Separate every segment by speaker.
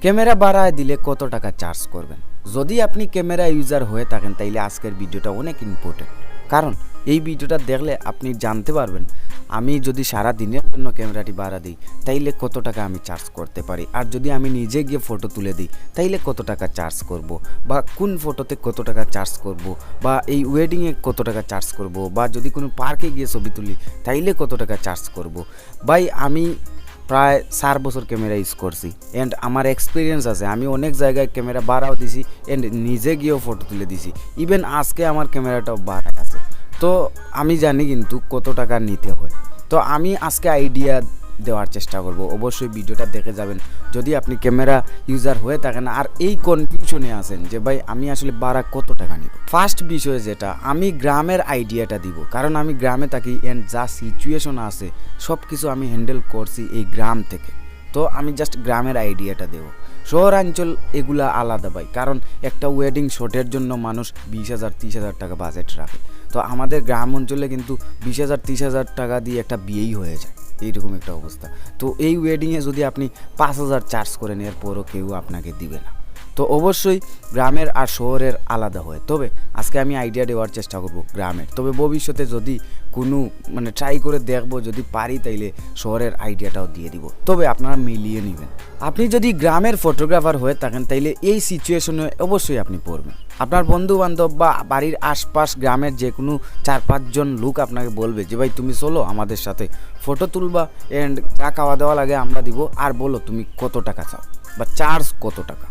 Speaker 1: Camera বাড়ায় দিলে কত টাকা চার্জ করবেন? যদি আপনি ক্যামেরা ইউজার হয়ে থাকেন তাইলে আজকের ভিডিওটা অনেক ইম্পর্টেন্ট, কারণ এই ভিডিওটা দেখলে আপনি জানতে পারবেন আমি যদি সারা দিনের জন্য ক্যামেরাটি বাড়া দিই তাইলে কত টাকা আমি চার্জ করতে পারি, আর যদি আমি নিজে গিয়ে ফটো তুলে দিই তাইলে কত টাকা চার্জ করব, বা কোন ফটোতে কত টাকা চার্জ করব, বা এই ওয়েডিংয়ে কত টাকা চার্জ করব, বা যদি কোনো পার্কে গিয়ে ছবি তুলি তাইলে কত টাকা চার্জ করব। ভাই আমি প্রায় 4 বছর ক্যামেরা ইউজ করছি অ্যান্ড আমার এক্সপিরিয়েন্স আছে, আমি অনেক জায়গায় ক্যামেরা বাড়াও দিছি অ্যান্ড নিজে গিয়েও ফটো তুলে দিছি, ইভেন আজকে আমার ক্যামেরাটাও বাড়ায় আছে। তো আমি জানি কিন্তু কত টাকা নিতে হয়। তো আমি আজকে আইডিয়া দেওয়ার চেষ্টা করব, অবশ্যই ভিডিওটা দেখে যাবেন যদি আপনি ক্যামেরা ইউজার হয়ে থাকেন আর এই কনফিউশনে আছেন যে ভাই আমি আসলে বাড়া কত টাকা নিব। ফার্স্ট বিষয় যেটা, আমি গ্রামের আইডিয়াটা দিব, কারণ আমি গ্রামে থাকি অ্যান্ড যা সিচুয়েশন আছে সব কিছু আমি হ্যান্ডেল করছি এই গ্রাম থেকে। তো আমি জাস্ট গ্রামের আইডিয়াটা দেবো। শহরাঞ্চল এগুলা আলাদা ভাই, কারণ একটা ওয়েডিং শ্যুটের জন্য মানুষ 20,000 30,000 টাকা বাজেট রাখে। তো আমাদের গ্রাম অঞ্চলে কিন্তু 20,000 30,000 টাকা দিয়ে একটা বিয়েই হয়ে যায়, এইরকম একটা অবস্থা। তো এই ওয়েডিংয়ে যদি আপনি 5,000 চার্জ করেন এরপরও কেউ আপনাকে দিবে না। তো অবশ্যই গ্রামের আর শহরের আলাদা হয়, তবে আজকে আমি আইডিয়া দেওয়ার চেষ্টা করব গ্রামের। তবে ভবিষ্যতে যদি কোনো ট্রাই করে দেখবো, যদি পারি তাইলে শহরের আইডিয়াটাও দিয়ে দিব, তবে আপনারা মিলিয়ে নেবেন। আপনি যদি গ্রামের ফটোগ্রাফার হয়ে থাকেন তাইলে এই সিচুয়েশনে অবশ্যই আপনি পড়বেন। আপনার বন্ধু বান্ধব বা বাড়ির আশপাশ গ্রামের যে কোনো 4-5 জন লোক আপনাকে বলবে যে ভাই তুমি চলো আমাদের সাথে ফটো তুলবা অ্যান্ড যা খাওয়া দাওয়া লাগে আমরা দিব, আর বলো তুমি কত টাকা চাও বা চার্জ কত টাকা।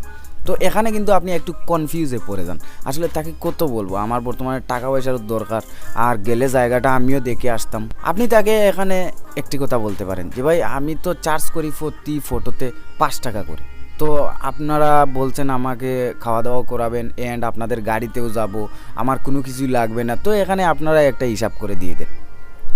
Speaker 1: তো এখানে কিন্তু আপনি একটু কনফিউজে পড়ে যান, আসলে তাকে কত বলবো, আমার বর্তমানে টাকা পয়সার দরকার, আর গেলে জায়গাটা আমিও দেখে আসতাম। আপনি তাকে এখানে একটি কথা বলতে পারেন যে ভাই আমি তো চার্জ করি প্রতি ফটোতে 5 টাকা করে, তো আপনারা বলছেন আমাকে খাওয়া দাওয়া করাবেন অ্যান্ড আপনাদের গাড়িতেও যাব, আমার কোনো কিছুই লাগবে না, তো এখানে আপনারা একটা হিসাব করে দিয়ে দেন।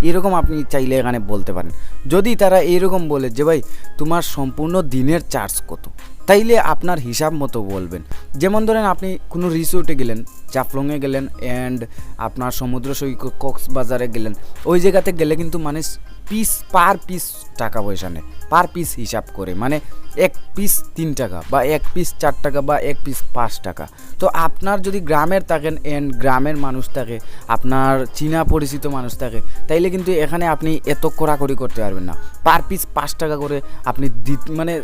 Speaker 1: এরকম আপনি চাইলে এখানে বলতে পারেন। যদি তারা এরকম বলে যে ভাই তোমার সম্পূর্ণ দিনের চার্জ কত, তাইলে আপনার হিসাব মতো বলবেন। যেমন ধরেন আপনি কোনো রিসোর্টে গেলেন, জাফলংয়ে গেলেন অ্যান্ড আপনার সমুদ্র সৈকত কক্সবাজারে গেলেন, ওই জায়গাতে গেলে কিন্তু মানে পার পিস টাকা পয়সা নেয়, পার পিস হিসাব করে, মানে 1 পিস 3 টাকা বা 1 পিস 4 টাকা বা 1 পিস 5 টাকা। তো আপনার যদি গ্রামের থাকেন অ্যান্ড গ্রামের মানুষ থাকে, আপনার চীনা পরিচিত মানুষ থাকে, তাইলে কিন্তু এখানে আপনি এত কড়াকড়ি করতে পারবেন না, পার পিস 5 টাকা করে আপনি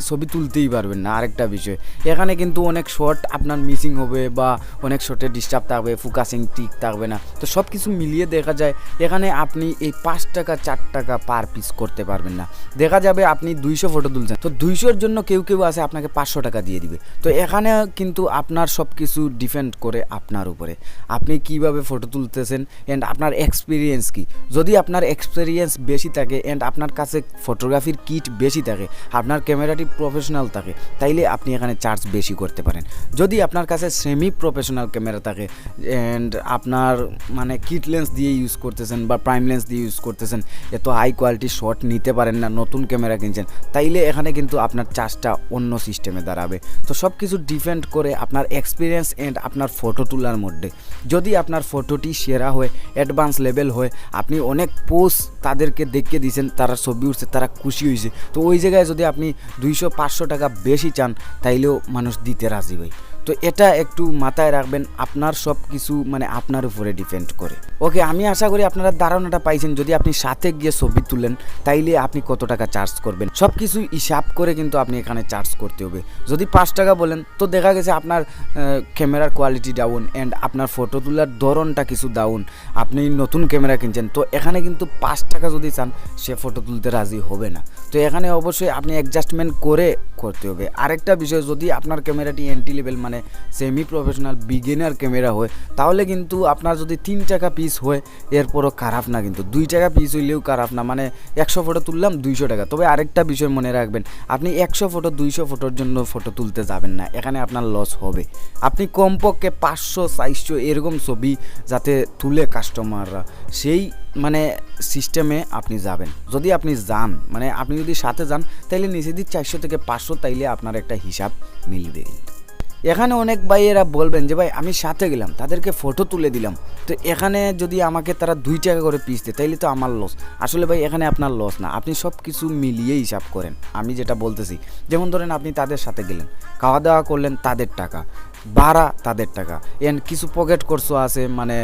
Speaker 1: ছবি তুলতেই পারবেন না। আরেকটা বিষয়, এখানে কিন্তু অনেক শট আপনার মিসিং হবে বা অনেক শটে ডিস্টার্ব থাকবে, ফোকাসিং ঠিক থাকবে না। তো সব কিছু মিলিয়ে দেখা যায় এখানে আপনি এই 5 টাকা 4 টাকা পার পিস করতে পারবেন না। দেখা যাবে আপনি 200 ফটো তুলছেন, তো 200-র জন্য কেউ আছে আপনাকে 500 টাকা দিয়ে দিবে। তো এখানে কিন্তু আপনার সব কিছু ডিপেন্ড করে আপনার উপরে, আপনি কিভাবে ফটো তুলতেছেন অ্যান্ড আপনার এক্সপিরিয়েন্স কি। যদি আপনার এক্সপিরিয়েন্স বেশি থাকে অ্যান্ড আপনার কাছে ফটোগ্রাফির কিট বেশি থাকে, আপনার ক্যামেরাটি প্রফেশনাল থাকে, তাইলে আপনি এখানে চার্জ বেশি করতে পারেন। যদি আপনার কাছে সেমি প্রফেশনাল ক্যামেরা থাকে অ্যান্ড আপনার কিট লেন্স দিয়ে ইউজ করতেছেন বা প্রাইম লেন্স দিয়ে ইউজ করতেছেন, এত হাই কোয়ালিটি শট নিতে পারেন না, নতুন ক্যামেরা কিনছেন, তাইলে এখানে কিন্তু আপনার চার্জটা অন্য সিস্টেমে দাঁড়াবে। তো সব কিছু ডিপেন্ড করে আপনার এক্সপিরিয়েন্স অ্যান্ড আপনার ফটো তোলার মধ্যে। যদি আপনার ফটোটি সেরা হয়, অ্যাডভান্স লেভেল হয়, আপনি অনেক পোস্ট তাদেরকে দেখিয়ে দিয়েছেন, তারা ছবি উঠছে, তারা খুশি হয়েছে, তো ওই জায়গায় যদি আপনি 200-500 টাকা বেশি চান তাইলেও মানুষ দিতে রাজি হয়। তো এটা একটু মাথায় রাখবেন, আপনার সব কিছু আপনার উপরে ডিপেন্ড করে। ওকে, আমি আশা করি আপনারা ধারণাটা পাইছেন। যদি আপনি সাথে গিয়ে ছবি তুলেন তাইলে আপনি কত টাকা চার্জ করবেন, সব কিছু হিসাব করে কিন্তু আপনি এখানে চার্জ করতে হবে। যদি 5 টাকা বলেন তো দেখা গেছে আপনার ক্যামেরার কোয়ালিটি ডাউন অ্যান্ড আপনার ফটো তোলার ধরনটা কিছু ডাউন, আপনি নতুন ক্যামেরা কিনছেন, তো এখানে কিন্তু 5 টাকা যদি চান সে ফটো তুলতে রাজি হবে না। তো এখানে অবশ্যই আপনি অ্যাডজাস্টমেন্ট করে করতে হবে। আরেকটা বিষয়, যদি আপনার ক্যামেরাটি entry level semi professional beginner camera হয়, তাহলে কিন্তু আপনার যদি 3 টাকা পিস হয় এরপরও খারাপ না, কিন্তু 2 টাকা পিস হইলেও খারাপ না, 100 ফটো তুললাম 200 টাকা। তবে আরেকটা বিষয় মনে রাখবেন, আপনি 100 ফটো 200 ফটোর জন্য ফটো তুলতে যাবেন না, এখানে আপনার লস হবে। আপনি কমপক্ষে 500 400 এরকম ছবি যাতে তুলে কাস্টমাররা, সেই সিস্টেমে আপনি যাবেন। যদি আপনি যান আপনি যদি সাথে যান তাইলে নিচে দিয়ে 400 থেকে 500, তাইলে আপনার একটা হিসাব মিলবে। এখানে অনেক ভাইয়েরা বলবেন যে ভাই আমি সাথে গেলাম, তাদেরকে ফটো তুলে দিলাম, তো এখানে যদি আমাকে তারা 2 টাকা করে পিস দেয় তাইলে তো আমার লস। আসলে ভাই এখানে আপনার লস না, আপনি সব কিছু মিলিয়ে হিসাব করেন। আমি যেটা বলতেছি, যেমন ধরেন আপনি তাদের সাথে গেলেন, খাওয়া দাওয়া করলেন, তাদের টাকা, ভাড়া তাদের টাকা, এন্ড কিছু পকেট খরচ আছে, মানে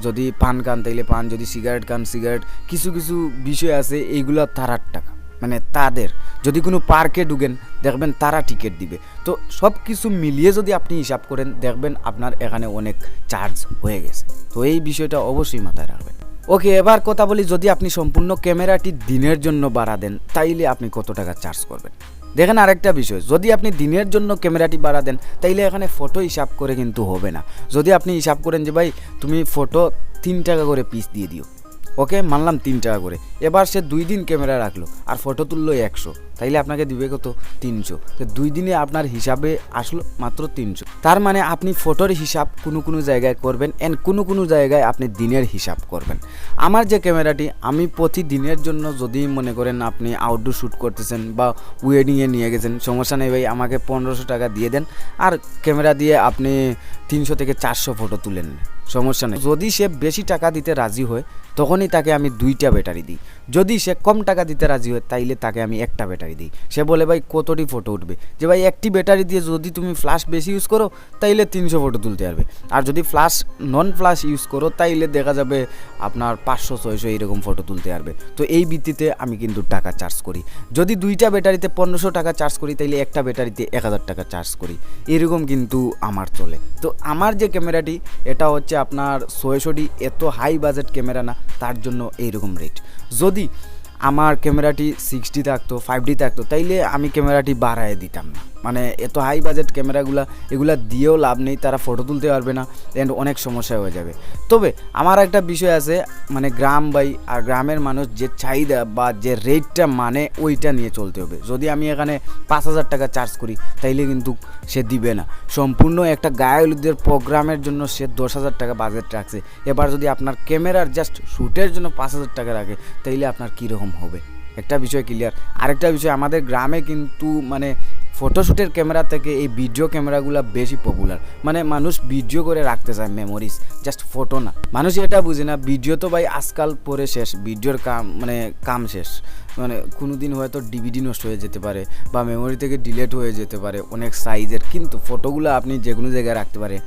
Speaker 1: যদি পান খান তাইলে পান, যদি সিগারেট খান সিগারেট, কিছু কিছু বিষয় আছে এইগুলো তারার টাকা, মানে তাদের। যদি কোনো পার্কে ঢুকেন দেখবেন তারা টিকিট দিবে। তো সব কিছু মিলিয়ে যদি আপনি হিসাব করেন দেখবেন আপনার এখানে অনেক চার্জ হয়ে গেছে। তো এই বিষয়টা অবশ্যই মাথায় রাখবেন। ওকে, এবার কথা বলি, যদি আপনি সম্পূর্ণ ক্যামেরাটি দিনের জন্য ভাড়া দেন তাইলে আপনি কত টাকা চার্জ করবেন। দেখেন আরেকটা বিষয়, যদি আপনি দিনের জন্য ক্যামেরাটি ভাড়া দেন তাইলে এখানে ফটো হিসাব করে কিন্তু হবে না। যদি আপনি হিসাব করেন যে ভাই তুমি ফটো 3 টাকা করে পিস দিয়ে দিও, ওকে মানলাম 3 টাকা করে, এবার সে 2 দিন ক্যামেরা রাখলো আর ফটো তুললো 100, তাইলে আপনাকে দিবে কত? 300। তো 2 দিনে আপনার হিসাবে আসলো মাত্র 300। তার মানে আপনি ফটোর হিসাব কোনো কোনো জায়গায় করবেন অ্যান্ড কোনো কোনো জায়গায় আপনি দিনের হিসাব করবেন। আমার যে ক্যামেরাটি, আমি প্রতিদিনের জন্য, যদি মনে করেন আপনি আউটডোর শ্যুট করতেছেন বা ওয়েডিংয়ে নিয়ে গেছেন, সমস্যা নেই ভাই, আমাকে 1500 টাকা দিয়ে দেন আর ক্যামেরা দিয়ে আপনি 300 থেকে 400 ফটো তুলেন, সমস্যা নেই। যদি সে বেশি টাকা দিতে রাজি হয় তখনই তাকে আমি 2টা ব্যাটারি দিই। যদি সে কম টাকা দিতে রাজি হয় তাইলে তাকে আমি 1টা ব্যাটারি দিই। সে বলে ভাই কতটি ফটো উঠবে, যে ভাই 1টি ব্যাটারি দিয়ে যদি তুমি ফ্ল্যাশ বেশি ইউজ করো তাইলে 300 ফটো তুলতে পারবে, আর যদি ফ্ল্যাশ নন ফ্ল্যাশ ইউজ করো তাইলে দেখা যাবে আপনার 500-600 এইরকম ফটো তুলতে পারবে। তো এই ভিত্তিতে আমি কিন্তু টাকা চার্জ করি। যদি 2টা ব্যাটারিতে 1500 টাকা চার্জ করি তাইলে 1টা ব্যাটারিতে 1000 টাকা চার্জ করি, এরকম কিন্তু আমার চলে। তো আমার যে ক্যামেরাটি, এটা হচ্ছে আপনার 600D, এত হাই বাজেট ক্যামেরা না, তার জন্য এইরকম রেট। যদি আমার ক্যামেরাটি 6D থাকতো, 5D থাকতো, তাইলে আমি ক্যামেরাটি বাড়ায় দিতাম না। মানে এত হাই বাজেট ক্যামেরাগুলা, এগুলা দিয়েও লাভ নেই, তারা ফটো তুলতে পারবে না অ্যান্ড অনেক সমস্যা হয়ে যাবে। তবে আমার একটা বিষয় আছে, মানে গ্রাম ভাই আর গ্রামের মানুষ যে চাহিদা বা যে রেটটা মানে ওইটা নিয়ে চলতে হবে। যদি আমি এখানে 5000 টাকা চার্জ করি তাইলে কিন্তু সে দিবে না। সম্পূর্ণ একটা গায়ে হলুদের প্রোগ্রামের জন্য সে 10,000 টাকা বাজেট রাখছে, এবার যদি আপনার ক্যামেরার জাস্ট শ্যুটের জন্য 5000 টাকা রাখে তাইলে আপনার কীরকম হবে? একটা বিষয় ক্লিয়ার। আরেকটা বিষয়, আমাদের গ্রামে কিন্তু মানে ফটোশ্যুটের ক্যামেরা থেকে এই ভিডিও ক্যামেরাগুলো বেশি পপুলার। মানে মানুষ ভিডিও করে রাখতে চায় মেমোরিজ, জাস্ট ফটো না। মানুষ এটা বুঝে না, ভিডিও তো ভাই আজকাল পরে শেষ, ভিডিওর কাম শেষ। মানে কোনো দিন হয়তো ডিভিডি নষ্ট হয়ে যেতে পারে বা মেমোরি থেকে ডিলেট হয়ে যেতে পারে অনেক সাইজের, কিন্তু ফটোগুলো আপনি যে কোনো জায়গায় রাখতে পারে,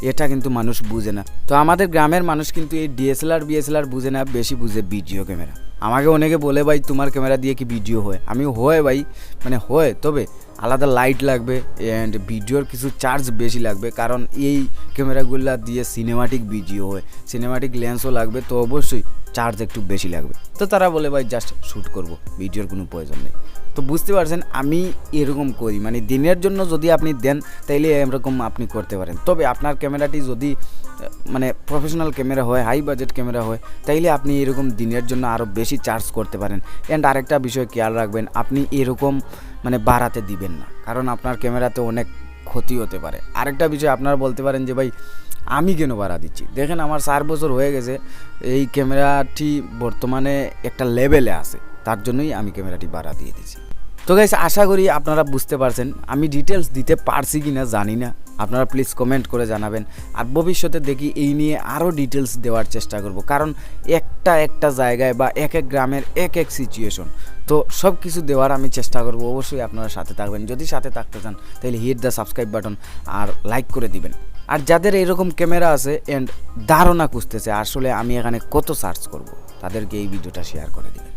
Speaker 1: এটা কিন্তু মানুষ বুঝে না। তো আমাদের গ্রামের মানুষ কিন্তু এই ডিএসএলআর বুঝে না, বেশি বুঝে ভিডিও ক্যামেরা। আমাকে অনেকে বলে ভাই তোমার ক্যামেরা দিয়ে কি ভিডিও হয়? আমি হয় ভাই, মানে হয়, তবে আলাদা লাইট লাগবে অ্যান্ড ভিডিওর কিছু চার্জ বেশি লাগবে, কারণ এই ক্যামেরাগুলো দিয়ে সিনেমাটিক ভিডিও হয়, সিনেমাটিক লেন্সও লাগবে, তো অবশ্যই চার্জ একটু বেশি লাগবে। তো তারা বলে ভাই জাস্ট শ্যুট করব, ভিডিওর কোনো প্রয়োজন নেই। তো বুঝতে পারছেন আমি এরকম করি, মানে দিনের জন্য যদি আপনি দেন তাইলে এরকম আপনি করতে পারেন। তবে আপনার ক্যামেরাটি যদি মানে প্রফেশনাল ক্যামেরা হয়, হাই বাজেট ক্যামেরা হয়, তাইলে আপনি এরকম দিনের জন্য আরও বেশি চার্জ করতে পারেন। অ্যান্ড আরেকটা বিষয় খেয়াল রাখবেন, আপনি এরকম মানে বাড়াতে দিবেন না, কারণ আপনার ক্যামেরাতে অনেক ক্ষতি হতে পারে। আরেকটা বিষয়, আপনারা বলতে পারেন যে ভাই আমি কেন বাড়া দিচ্ছি? দেখেন আমার 4 বছর হয়ে গেছে, এই ক্যামেরাটি বর্তমানে একটা লেভেলে আছে, তার জন্যই আমি ক্যামেরাটি বাড়া দিয়ে দিয়েছি। তো গাইস, আশা করি আপনারা বুঝতে পারছেন। আমি ডিটেলস দিতে পারছি কি না জানি না, আপনারা প্লিজ কমেন্ট করে জানাবেন। আর ভবিষ্যতে দেখি এই নিয়ে আরও ডিটেলস দেওয়ার চেষ্টা করব, কারণ একটা জায়গায় বা এক গ্রামের এক সিচুয়েশন, তো সব কিছু দেওয়ার আমি চেষ্টা করব। অবশ্যই আপনারা সাথে থাকবেন। যদি সাথে থাকতে চান তাহলে হিট দ্য সাবস্ক্রাইব বাটন আর লাইক করে দিবেন। আর যাদের এরকম ক্যামেরা আছে অ্যান্ড ধারণা খুঁজতেছে আসলে আমি এখানে কত সার্চ করব, তাদেরকে এই ভিডিওটা শেয়ার করে দিবেন।